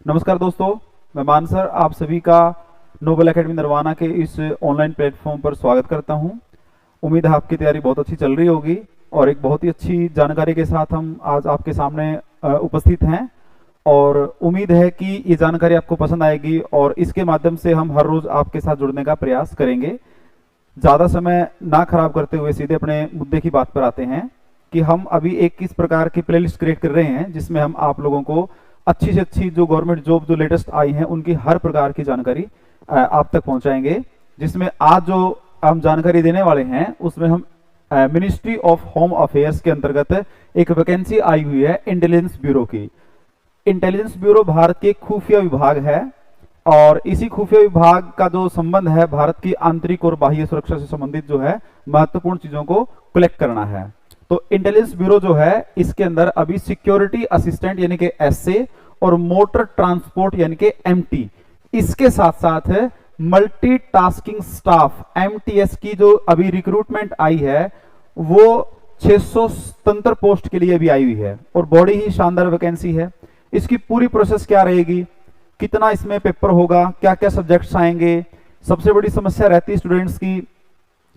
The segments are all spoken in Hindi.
नमस्कार दोस्तों, मैं मान सर आप सभी का नोबल एकेडमी नरवाना के इस ऑनलाइन प्लेटफॉर्म पर स्वागत करता हूं। उम्मीद है आपकी तैयारी बहुत अच्छी चल रही होगी और एक बहुत ही अच्छी जानकारी के साथ हम आज आपके सामने उपस्थित हैं और उम्मीद है कि ये जानकारी आपको पसंद आएगी और इसके माध्यम से हम हर रोज आपके साथ जुड़ने का प्रयास करेंगे। ज़्यादा समय ना खराब करते हुए सीधे अपने मुद्दे की बात पर आते हैं कि हम अभी एक किस प्रकार की प्लेलिस्ट क्रिएट कर रहे हैं जिसमें हम आप लोगों को अच्छी से अच्छी जो गवर्नमेंट जॉब जो लेटेस्ट आई हैं उनकी हर प्रकार की जानकारी आप तक पहुंचाएंगे। जिसमें आज जो हम जानकारी देने वाले हैं उसमें हम मिनिस्ट्री ऑफ होम अफेयर्स के अंतर्गत एक वैकेंसी आई हुई है इंटेलिजेंस ब्यूरो की। इंटेलिजेंस ब्यूरो भारत के खुफिया विभाग है और इसी खुफिया विभाग का जो संबंध है भारत की आंतरिक और बाह्य सुरक्षा से संबंधित जो है महत्वपूर्ण चीजों को कलेक्ट करना है। तो इंटेलिजेंस ब्यूरो जो है इसके अंदर अभी सिक्योरिटी असिस्टेंट यानी कि एसए और मोटर ट्रांसपोर्ट यानी कि एमटी, इसके साथ साथ मल्टीटास्किंग स्टाफ एमटीएस की जो अभी रिक्रूटमेंट आई है वो 600 स्वतंत्र पोस्ट के लिए भी आई हुई है और बड़ी ही शानदार वैकेंसी है। इसकी पूरी प्रोसेस क्या रहेगी, कितना इसमें पेपर होगा, क्या क्या सब्जेक्ट्स आएंगे, सबसे बड़ी समस्या रहती है स्टूडेंट्स की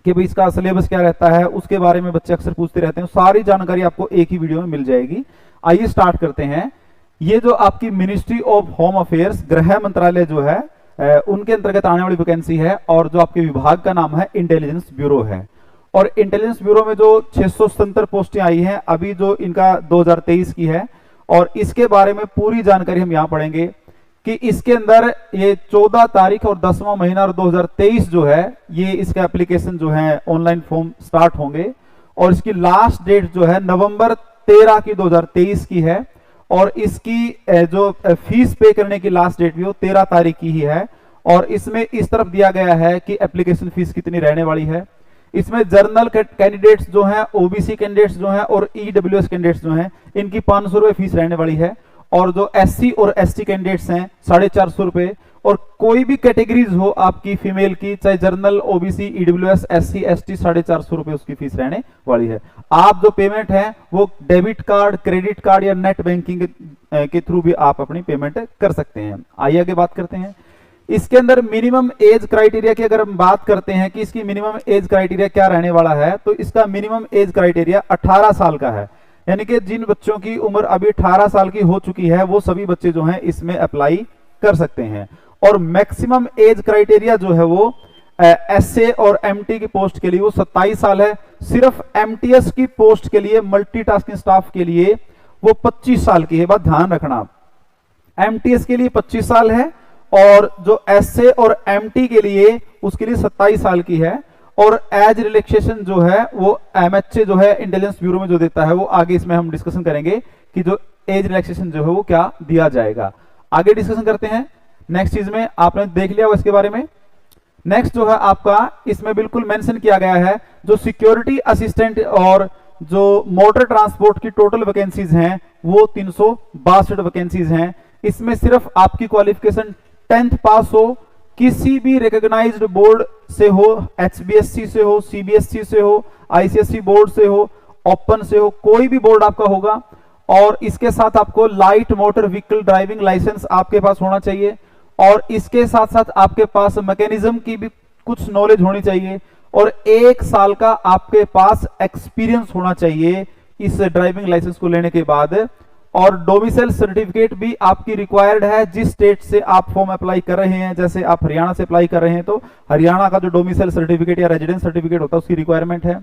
कि भाई इसका सिलेबस क्या रहता है, उसके बारे में बच्चे अक्सर पूछते रहते हैं। सारी जानकारी आपको एक ही वीडियो में मिल जाएगी। आइए स्टार्ट करते हैं। ये जो आपकी मिनिस्ट्री ऑफ होम अफेयर्स गृह मंत्रालय जो है उनके अंतर्गत आने वाली वैकेंसी है और जो आपके विभाग का नाम है इंटेलिजेंस ब्यूरो है। और इंटेलिजेंस ब्यूरो में जो 600 स्वतंत्र पोस्टें आई हैं अभी जो इनका 2023 की है और इसके बारे में पूरी जानकारी हम यहाँ पढ़ेंगे कि इसके अंदर ये 14 तारीख और 10वां महीना और 2023 जो है ये इसका एप्लीकेशन जो है ऑनलाइन फॉर्म स्टार्ट होंगे और इसकी लास्ट डेट जो है नवंबर 13 की 2023 की है और इसकी जो फीस पे करने की लास्ट डेट भी वो 13 तारीख की ही है। और इसमें इस तरफ दिया गया है कि एप्लीकेशन फीस कितनी रहने वाली है। इसमें जर्नल कैंडिडेट्स जो हैं, ओबीसी कैंडिडेट्स जो हैं और ईडब्ल्यूएस कैंडिडेट्स जो हैं इनकी 500 रुपए फीस रहने वाली है और जो एससी और एसटी कैंडिडेट्स हैं 450 रुपए और कोई भी कैटेगरीज हो आपकी फीमेल की, चाहे journal, OBC, EWS, SC, ST, 450 रुपए उसकी फीस रहने वाली है। आप जो पेमेंट है वो डेबिट कार्ड, क्रेडिट कार्ड या नेट बैंकिंग के थ्रू भी आप अपनी पेमेंट कर सकते हैं। आइए आगे बात करते हैं। इसके अंदर मिनिमम एज क्राइटेरिया की अगर हम बात करते हैं कि इसकी मिनिमम एज क्राइटेरिया क्या रहने वाला है तो इसका मिनिमम एज क्राइटेरिया 18 साल का है। यानी कि जिन बच्चों की उम्र अभी 18 साल की हो चुकी है वो सभी बच्चे जो हैं इसमें अप्लाई कर सकते हैं। और मैक्सिमम एज क्राइटेरिया जो है वो एसए और एमटी की पोस्ट के लिए वो 27 साल है। सिर्फ एमटीएस की पोस्ट के लिए, मल्टीटास्किंग स्टाफ के लिए वो 25 साल की है। बात ध्यान रखना, एमटीएस के लिए 25 साल है और जो एसए और एमटी के लिए उसके लिए 27 साल की है। और एज रिलैक्सेशन जो है वो एमएचए जो है इंटेलिजेंस ब्यूरो में जो देता है वो आगे इसमें हम डिस्कशन करेंगे कि जो एज रिलैक्सेशन जो है वो क्या दिया जाएगा। आगे डिस्कशन करते हैं। नेक्स्ट चीज में आपने देख लिया इसके बारे में। नेक्स्ट जो है आपका इसमें बिल्कुल मेंशन किया गया है जो सिक्योरिटी असिस्टेंट और जो मोटर ट्रांसपोर्ट की टोटल वैकेंसीज हैं वो 362 वैकेंसीज हैं। इसमें सिर्फ आपकी क्वालिफिकेशन 10th पास हो, किसी भी रिकॉग्नाइज्ड बोर्ड से हो, एचबीएससी से हो, सीबीएसई से हो, आईसीएसई बोर्ड से हो, ओपन से हो, कोई भी बोर्ड आपका होगा। और इसके साथ आपको light motor vehicle driving licence आपके पास होना चाहिए और इसके साथ साथ आपके पास मैकेनिज्म की भी कुछ नॉलेज होनी चाहिए और 1 साल का आपके पास एक्सपीरियंस होना चाहिए इस ड्राइविंग लाइसेंस को लेने के बाद। और डोमिसाइल सर्टिफिकेट भी आपकी रिक्वायर्ड है जिस स्टेट से आप फॉर्म अप्लाई कर रहे हैं। जैसे आप हरियाणा से अप्लाई कर रहे हैं तो हरियाणा का जो डोमिसाइल सर्टिफिकेट या रेजिडेंस सर्टिफिकेट होता है उसकी रिक्वायरमेंट है।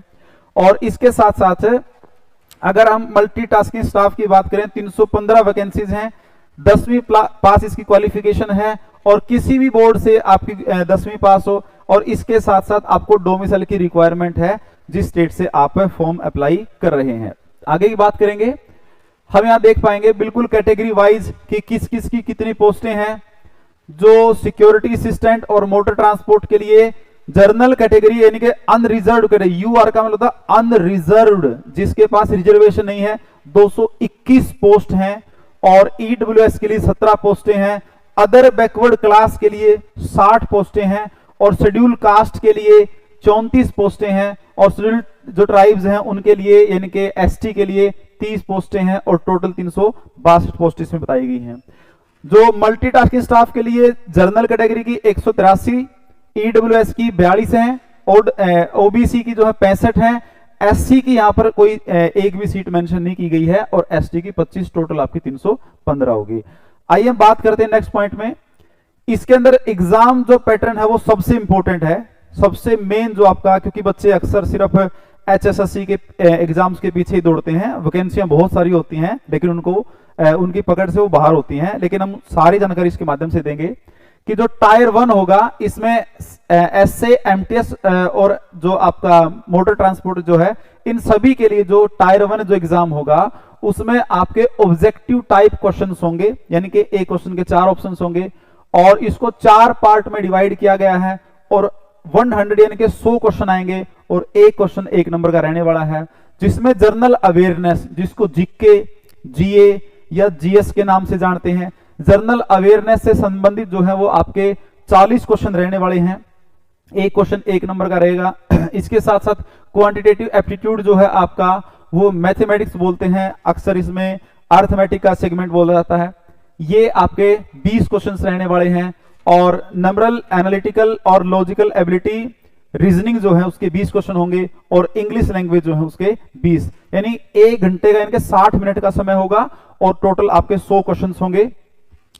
और इसके साथ साथ अगर हम मल्टीटास्किंग स्टाफ की बात करें 315 वैकेंसीज हैं, 10वीं पास इसकी क्वालिफिकेशन है और किसी भी बोर्ड से आपकी 10वीं पास हो और इसके साथ साथ आपको डोमिसाइल की रिक्वायरमेंट है जिस स्टेट से आप फॉर्म अप्लाई कर रहे हैं। आगे की बात करेंगे। हम यहां देख पाएंगे बिल्कुल कैटेगरी वाइज कि किस किस की कितनी पोस्टें हैं। जो सिक्योरिटी असिस्टेंट और मोटर ट्रांसपोर्ट के लिए जर्नल कैटेगरी यानी कि अनरिजर्व्ड कैटेगरी, यूआर का मतलब होता अनरिजर्व्ड, जिसके पास रिजर्वेशन नहीं है, 221 पोस्ट हैं। और ईडब्ल्यूएस के लिए 17 पोस्टें हैं। अदर बैकवर्ड क्लास के लिए 60 पोस्टें हैं और शेड्यूल कास्ट के लिए 34 पोस्टें हैं और शेड्यूल जो ट्राइब्स हैं उनके लिए यानी कि एसटी के लिए 30 पोस्टें हैं और टोटल 362 पोस्ट इसमें बताई गई हैं। जो मल्टीटास्किंग स्टाफ के लिए जर्नल कैटेगरी की 183, ईडब्ल्यूएस की 42 है, और ओबीसी की जो है 65 है, एससी की यहाँ पर कोई एक भी सीट मेंशन नहीं की गई है, और एसटी की 25, टोटल आपकी 315 होगी। आइए हम बात करते हैं नेक्स्ट पॉइंट में। इसके अंदर एग्जाम जो पैटर्न है वो सबसे इंपॉर्टेंट है, सबसे मेन जो आपका, क्योंकि बच्चे अक्सर सिर्फ एचएसएससी के एग्जाम्स के पीछे ही दौड़ते हैं, वैकेंसियां बहुत सारी होती हैं लेकिन उनको उनकी पकड़ से वो बाहर होती हैं। लेकिन हम सारी जानकारी इसके माध्यम से देंगे कि जो टायर 1 होगा इसमें एसए, एमटीएस और जो आपका मोटर ट्रांसपोर्ट जो है, इन सभी के लिए जो टायर 1 जो एग्जाम होगा उसमें आपके ऑब्जेक्टिव टाइप क्वेश्चंस होंगे, यानी कि एक क्वेश्चन के 4 ऑप्शंस होंगे, और इसको 4 पार्ट में डिवाइड किया गया है, और 100 यानी कि 100 क्वेश्चन आएंगे, और एक क्वेश्चन 1 नंबर का रहने वाला है, जिसमें जर्नल अवेयरनेस, जिसको जीके, जीए या जीएस के नाम से जानते हैं, जर्नल अवेयरनेस से संबंधित जो है वो आपके 40 क्वेश्चन रहने वाले हैं, एक क्वेश्चन 1 नंबर का रहेगा। इसके साथ साथ क्वांटिटेटिव एप्टीट्यूड जो है आपका वो मैथमेटिक्स बोलते हैं, अक्सर इसमें अर्थमेटिक का सेगमेंट बोला जाता है, ये आपके 20 क्वेश्चंस रहने वाले हैं, और नंबरल, एनालिटिकल और लॉजिकल एबिलिटी, रीजनिंग जो है उसके 20 क्वेश्चन होंगे, और इंग्लिश लैंग्वेज जो है उसके 20, यानी 1 घंटे का, यानी कि 60 मिनट का समय होगा, और टोटल आपके 100 क्वेश्चन होंगे।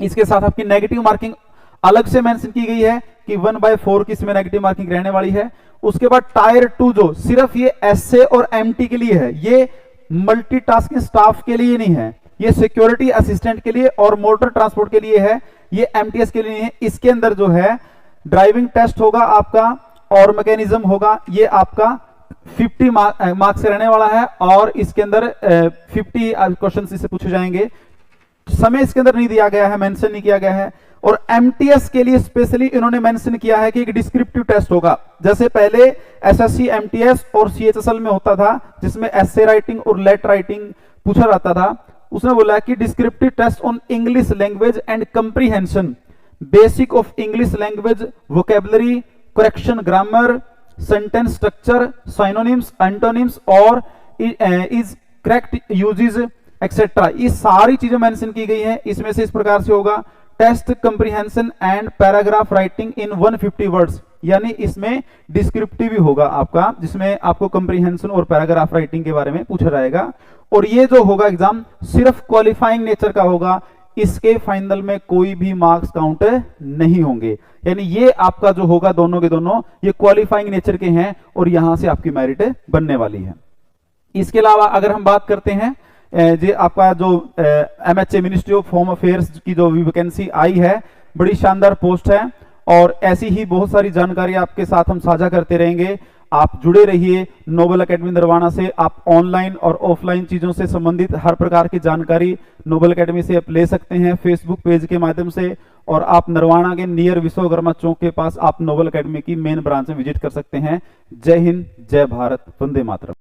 इसके साथ आपकी नेगेटिव मार्किंग अलग से मेंशन की गई है कि 1/4 की इसमें नेगेटिव मार्किंग रहने वाली है। उसके बाद टायर 2 जो सिर्फ ये एसए और एमटी के लिए है, ये मल्टीटास्किंग स्टाफ के लिए नहीं है, ये सिक्योरिटी असिस्टेंट के लिए और मोटर ट्रांसपोर्ट के लिए है, ये एमटीएस के लिए नहीं है। इसके अंदर जो है ड्राइविंग टेस्ट होगा आपका, और मैकेनिज्म होगा, ये आपका 50 मार्क्स से रहने वाला है, और इसके अंदर 50 क्वेश्चन इससे पूछे जाएंगे। समय इसके अंदर नहीं दिया गया है, मेंशन नहीं किया गया है। और एमटीएस के लिए स्पेशली इन्होंने मेंशन किया है कि एक डिस्क्रिप्टिव टेस्ट होगा, जैसे पहले एसएससी, एमटीएस और सीएचएसएल में होता था, जिसमें एसे राइटिंग और लेट राइटिंग पूछा जाता था। उसने बोला कि descriptive test on English language and comprehension, basic of English language, vocabulary, correction grammar, sentence structure, synonyms, antonyms और इज करेक्ट यूजेस एक्सेट्रा, ये सारी चीजें मेंशन की गई हैं। इसमें से इस प्रकार से होगा test comprehension and paragraph writing in 150 words, यानी इसमें डिस्क्रिप्टिव भी होगा आपका, जिसमें आपको कंप्रीहेंशन और पैराग्राफ राइटिंग के बारे में पूछा जाएगा। और ये जो होगा एग्जाम सिर्फ क्वालिफाइंग नेचर का होगा, इसके फाइनल में कोई भी मार्क्स काउंट नहीं होंगे, यानी ये आपका जो होगा दोनों के दोनों ये क्वालिफाइंग नेचर के हैं, और यहां से आपकी मेरिट बनने वाली है। इसके अलावा अगर हम बात करते हैं जी आपका जो MHA ministry of home affairs की जो वैकेंसी आई है, बड़ी शानदार पोस्ट है, और ऐसी ही बहुत सारी जानकारी आपके साथ हम साझा करते रहेंगे। आप जुड़े रहिए नोबल एकेडमी नरवाना से, आप ऑनलाइन और ऑफलाइन चीजों से संबंधित हर प्रकार की जानकारी नोबल एकेडमी से आप ले सकते हैं, फेसबुक पेज के माध्यम से, और आप नरवाना के नियर विश्वकर्मा चौक के पास आप नोबल एकेडमी की मेन ब्रांच में विजिट कर सकते हैं। जय हिंद, जय भारत, वंदे मातरम।